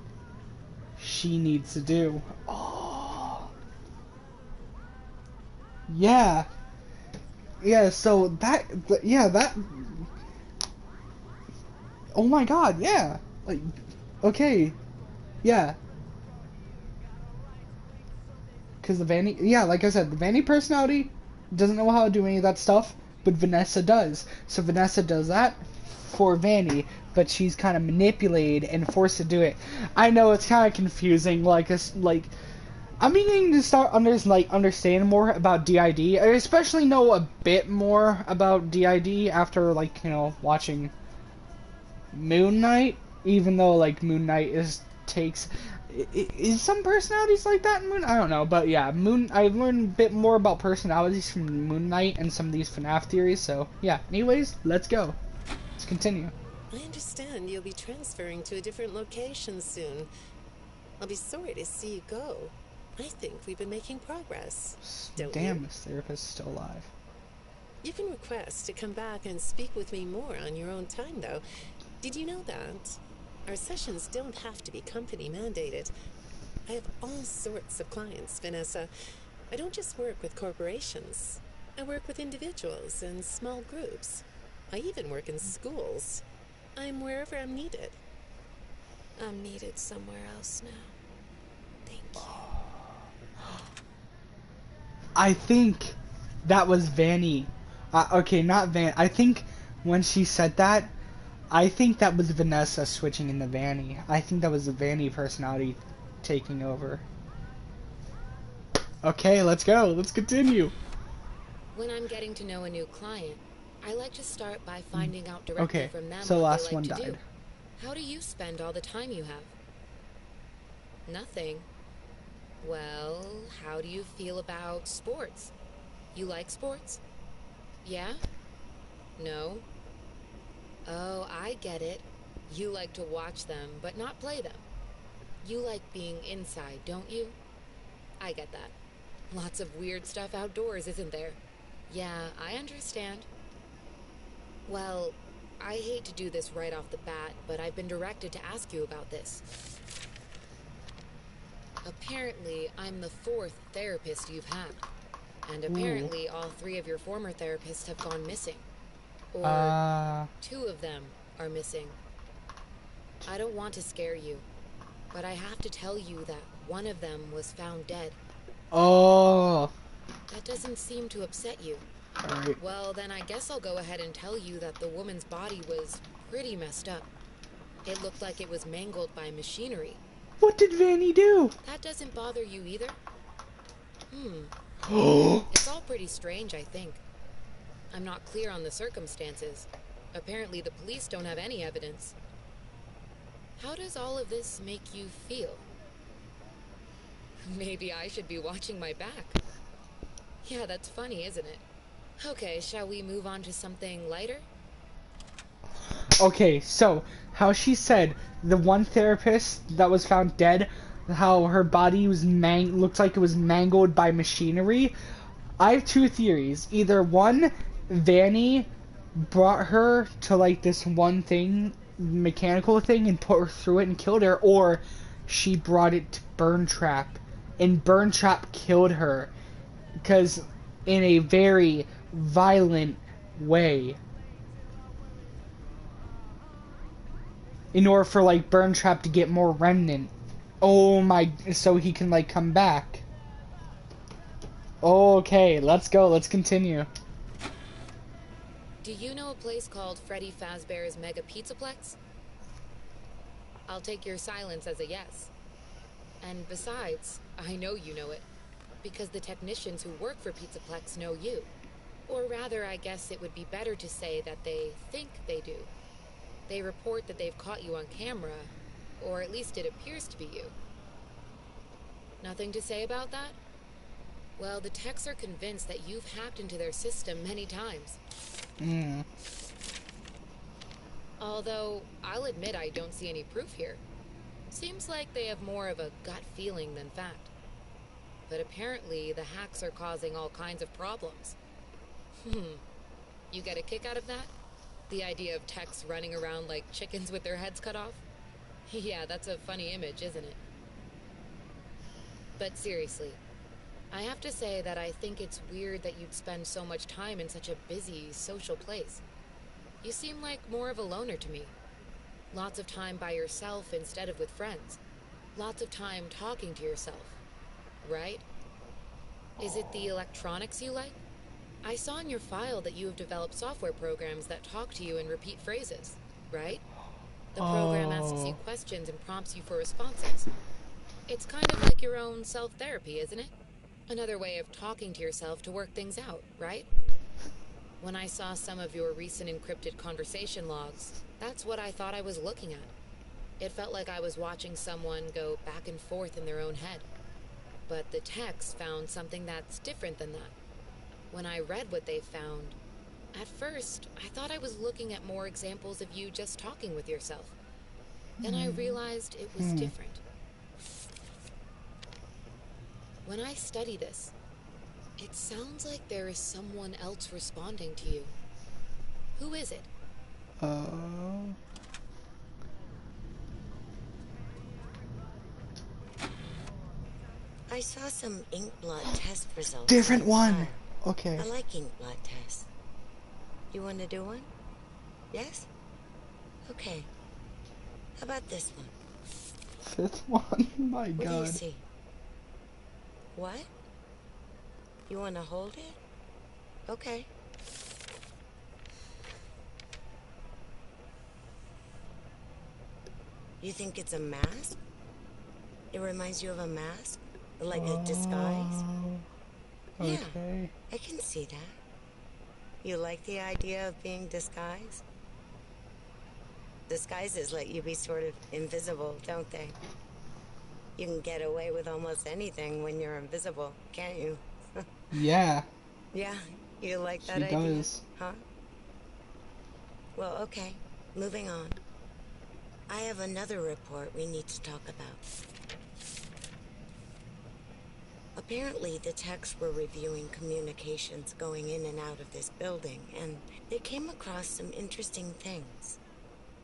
she needs to do. Oh. Yeah. Yeah, so that oh my god, yeah. Like okay. Yeah. Cuz the Vanny, yeah, like I said, the Vanny personality doesn't know how to do any of that stuff, but Vanessa does. So Vanessa does that for Vanny, but she's kind of manipulated and forced to do it. I know it's kind of confusing, like I'm beginning to start understand more about DID. I especially know a bit more about DID after watching Moon Knight, even though Moon Knight is some personalities like that in Moon. I don't know, but yeah, I've learned a bit more about personalities from Moon Knight and some of these FNaF theories. So yeah. Anyways, let's go. Let's continue. I understand you'll be transferring to a different location soon. I'll be sorry to see you go. I think we've been making progress, don't Damn, you? this therapist is still alive. You can request to come back and speak with me more on your own time, though. Did you know that? Our sessions don't have to be company mandated. I have all sorts of clients, Vanessa. I don't just work with corporations. I work with individuals and small groups. I even work in schools. I'm wherever I'm needed. I'm needed somewhere else now. Thank you. I think that was Vanny. Okay, not Van. I think when she said that, I think that was Vanessa switching into Vanny. I think that was the Vanny personality taking over. Okay, let's go. Let's continue. When I'm getting to know a new client, I like to start by finding out directly Okay, from them so what last they like one to died. do. How do you spend all the time you have? Nothing. Well, how do you feel about sports? You like sports? Yeah? No? Oh, I get it. You like to watch them, but not play them. You like being inside, don't you? I get that. Lots of weird stuff outdoors, isn't there? Yeah, I understand. Well, I hate to do this right off the bat, but I've been directed to ask you about this. Apparently, I'm the 4th therapist you've had. And apparently, all 3 of your former therapists have gone missing. Or 2 of them are missing. I don't want to scare you, but I have to tell you that one of them was found dead. Oh. That doesn't seem to upset you. Alright. Well, then I guess I'll go ahead and tell you that the woman's body was pretty messed up. It looked like it was mangled by machinery. What did Vanny do? That doesn't bother you either? Oh. It's all pretty strange, I think. I'm not clear on the circumstances. Apparently the police don't have any evidence. How does all of this make you feel? Maybe I should be watching my back. Yeah, that's funny, isn't it? Okay, shall we move on to something lighter? Okay, so how she said the one therapist that was found dead, how her body was looked like it was mangled by machinery. I have 2 theories. Either one, Vanny brought her to like this one thing, mechanical thing, and put her through it and killed her, or she brought it to Burn Trap, and Burn Trap killed her, because in a very violent way. In order for like Burn Trap to get more remnant. Oh my, so he can like come back. Okay, let's go, let's continue. Do you know a place called Freddy Fazbear's Mega Pizzaplex? I'll take your silence as a yes. And besides, I know you know it, because the technicians who work for Pizzaplex know you. Or rather, I guess it would be better to say that they think they do. They report that they've caught you on camera, or at least it appears to be you. Nothing to say about that? Well, the techs are convinced that you've hacked into their system many times. Although, I'll admit I don't see any proof here. Seems like they have more of a gut feeling than fact. But apparently, the hacks are causing all kinds of problems. You get a kick out of that? The idea of techs running around like chickens with their heads cut off? Yeah, that's a funny image, isn't it? But seriously, I have to say that I think it's weird that you'd spend so much time in such a busy, social place. You seem like more of a loner to me. Lots of time by yourself instead of with friends. Lots of time talking to yourself. Right? Is it the electronics you like? I saw in your file that you have developed software programs that talk to you in repeat phrases, right? The program asks you questions and prompts you for responses. It's kind of like your own self-therapy, isn't it? Another way of talking to yourself to work things out, right? When I saw some of your recent encrypted conversation logs, that's what I thought I was looking at. It felt like I was watching someone go back and forth in their own head. But the techs found something that's different than that. When I read what they found, at first, I thought I was looking at more examples of you just talking with yourself. Then I realized it was different. When I study this, it sounds like there is someone else responding to you. Who is it? Uh, I saw some ink blot test results. different on the one. file. Okay. I like ink blot tests. You want to do one? Yes? Okay. How about this one? Fifth one. My What do you God. see? What? You want to hold it? Okay. You think it's a mask? It reminds you of a mask? Like a disguise? Yeah, Okay. I can see that. You like the idea of being disguised? Disguises let you be sort of invisible, don't they? You can get away with almost anything when you're invisible, can't you? Yeah, Yeah, you like that she idea? does. Huh? Well, okay. Moving on. I have another report we need to talk about. Apparently, the techs were reviewing communications going in and out of this building, and they came across some interesting things.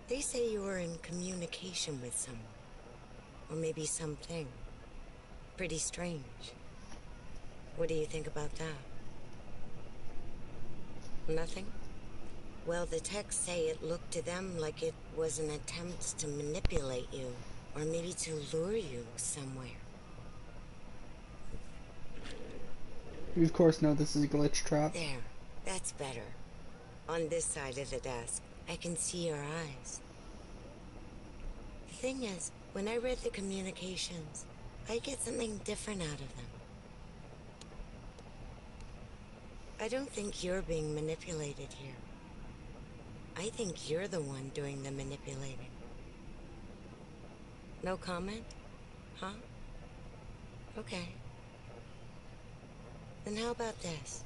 They say you were in communication with someone. Or maybe something. Pretty strange. What do you think about that? Nothing? Well, the techs say it looked to them like it was an attempt to manipulate you, or maybe to lure you somewhere. We of course know this is a glitch trap. There, that's better. On this side of the desk, I can see your eyes. The thing is, when I read the communications, I get something different out of them. I don't think you're being manipulated here. I think you're the one doing the manipulating. No comment? Huh? Okay. Then how about this?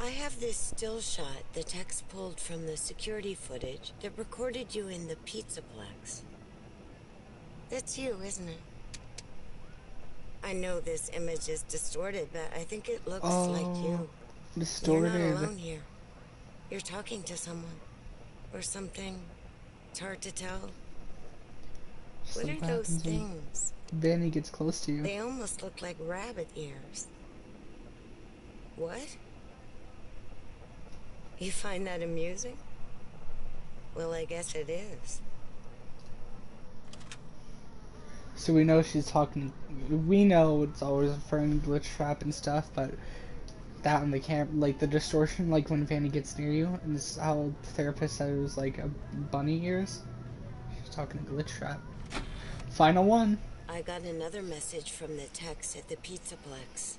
I have this still shot the techs pulled from the security footage that recorded you in the Pizzaplex. That's you, isn't it? I know this image is distorted, but I think it looks like you. You're not Distorted. alone here. You're talking to someone. Or something. It's hard to tell. What Something are those happens when things? Vanny gets close to you. They almost look like rabbit ears. What? You find that amusing? Well, I guess it is. So we know she's talking. We know it's always referring to glitch trap and stuff, but that on the like the distortion, like when Vanny gets near you, and this is how the therapist said it was like a bunny ears. She's talking to glitch trap. Final one. I got another message from the techs at the Pizzaplex.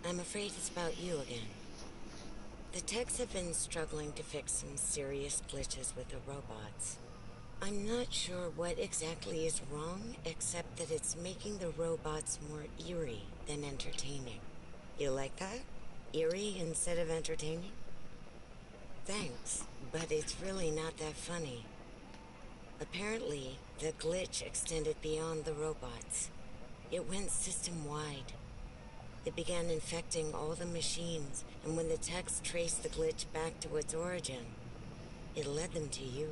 I'm afraid it's about you again. The techs have been struggling to fix some serious glitches with the robots. I'm not sure what exactly is wrong, except that it's making the robots more eerie than entertaining. You like that? Eerie instead of entertaining? Thanks, but it's really not that funny. Apparently, the glitch extended beyond the robots. It went system-wide. It began infecting all the machines, and when the techs traced the glitch back to its origin, it led them to you.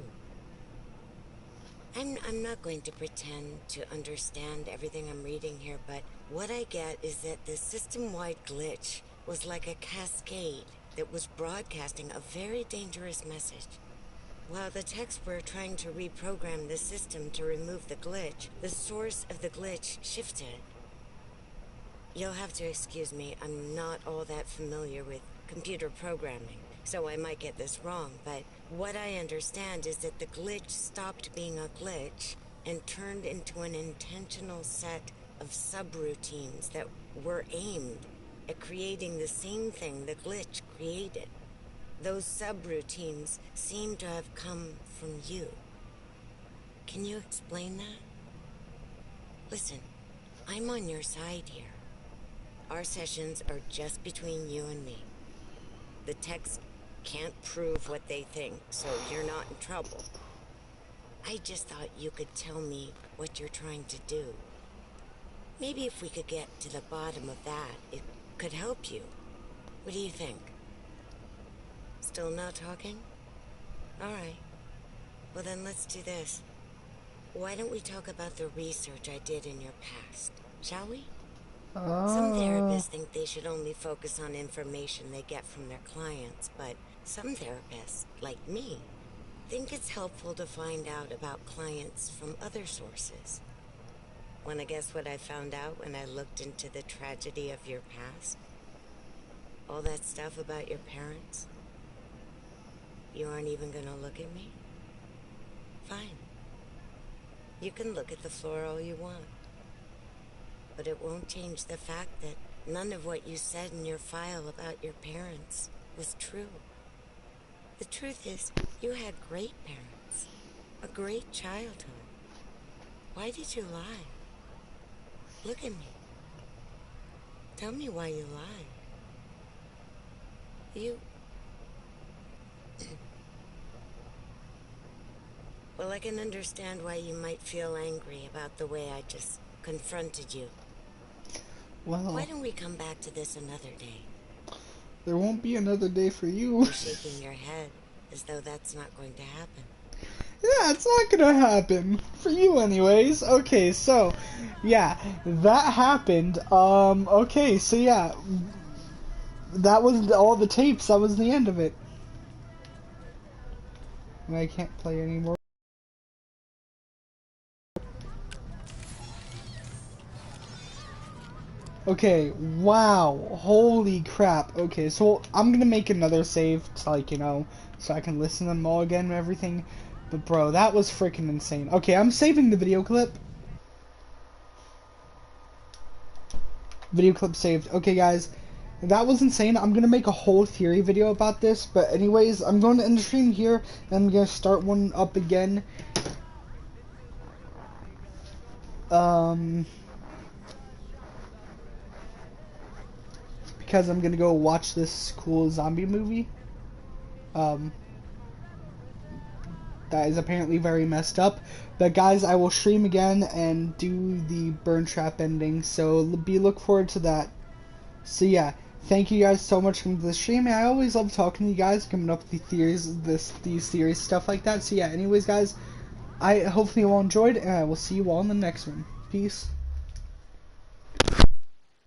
I'm not going to pretend to understand everything I'm reading here, but what I get is that the system-wide glitch was like a cascade that was broadcasting a very dangerous message. While the techs were trying to reprogram the system to remove the glitch, the source of the glitch shifted. You'll have to excuse me, I'm not all that familiar with computer programming, so I might get this wrong, but what I understand is that the glitch stopped being a glitch and turned into an intentional set of subroutines that were aimed at creating the same thing the glitch created. Those subroutines seem to have come from you. Can you explain that? Listen, I'm on your side here. Our sessions are just between you and me. The techs can't prove what they think, so you're not in trouble. I just thought you could tell me what you're trying to do. Maybe if we could get to the bottom of that, it could help you. What do you think? Still not talking? All right. Well, then let's do this. Why don't we talk about the research I did in your past, shall we? Some therapists think they should only focus on information they get from their clients, but some therapists, like me, think it's helpful to find out about clients from other sources. Wanna guess what I found out when I looked into the tragedy of your past? All that stuff about your parents? You aren't even gonna look at me? Fine. You can look at the floor all you want. But it won't change the fact that none of what you said in your file about your parents was true. The truth is, you had great parents. A great childhood. Why did you lie? Look at me. Tell me why you lied. Well, I can understand why you might feel angry about the way I just confronted you. Well, why don't we come back to this another day? There won't be another day for you. You're shaking your head as though that's not going to happen. Yeah, it's not gonna happen. For you anyways. Okay, so, yeah, that happened. Okay, so yeah, that was all the tapes. That was the end of it. And I can't play anymore. Okay, wow, holy crap. Okay, so I'm gonna make another save to, like, you know, so I can listen to them all again and everything. But bro, that was freaking insane. Okay, I'm saving the video clip. Video clip saved. Okay, guys, that was insane. I'm gonna make a whole theory video about this. But anyways, I'm going to end the stream here, and I'm gonna start one up again. Because I'm gonna go watch this cool zombie movie. That is apparently very messed up. But guys, I will stream again and do the burn trap ending, so look forward to that. So yeah, thank you guys so much for coming to the stream. I always love talking to you guys, coming up with the theories, these theories, stuff like that. So yeah, anyways guys, I hopefully you all enjoyed, and I will see you all in the next one. Peace.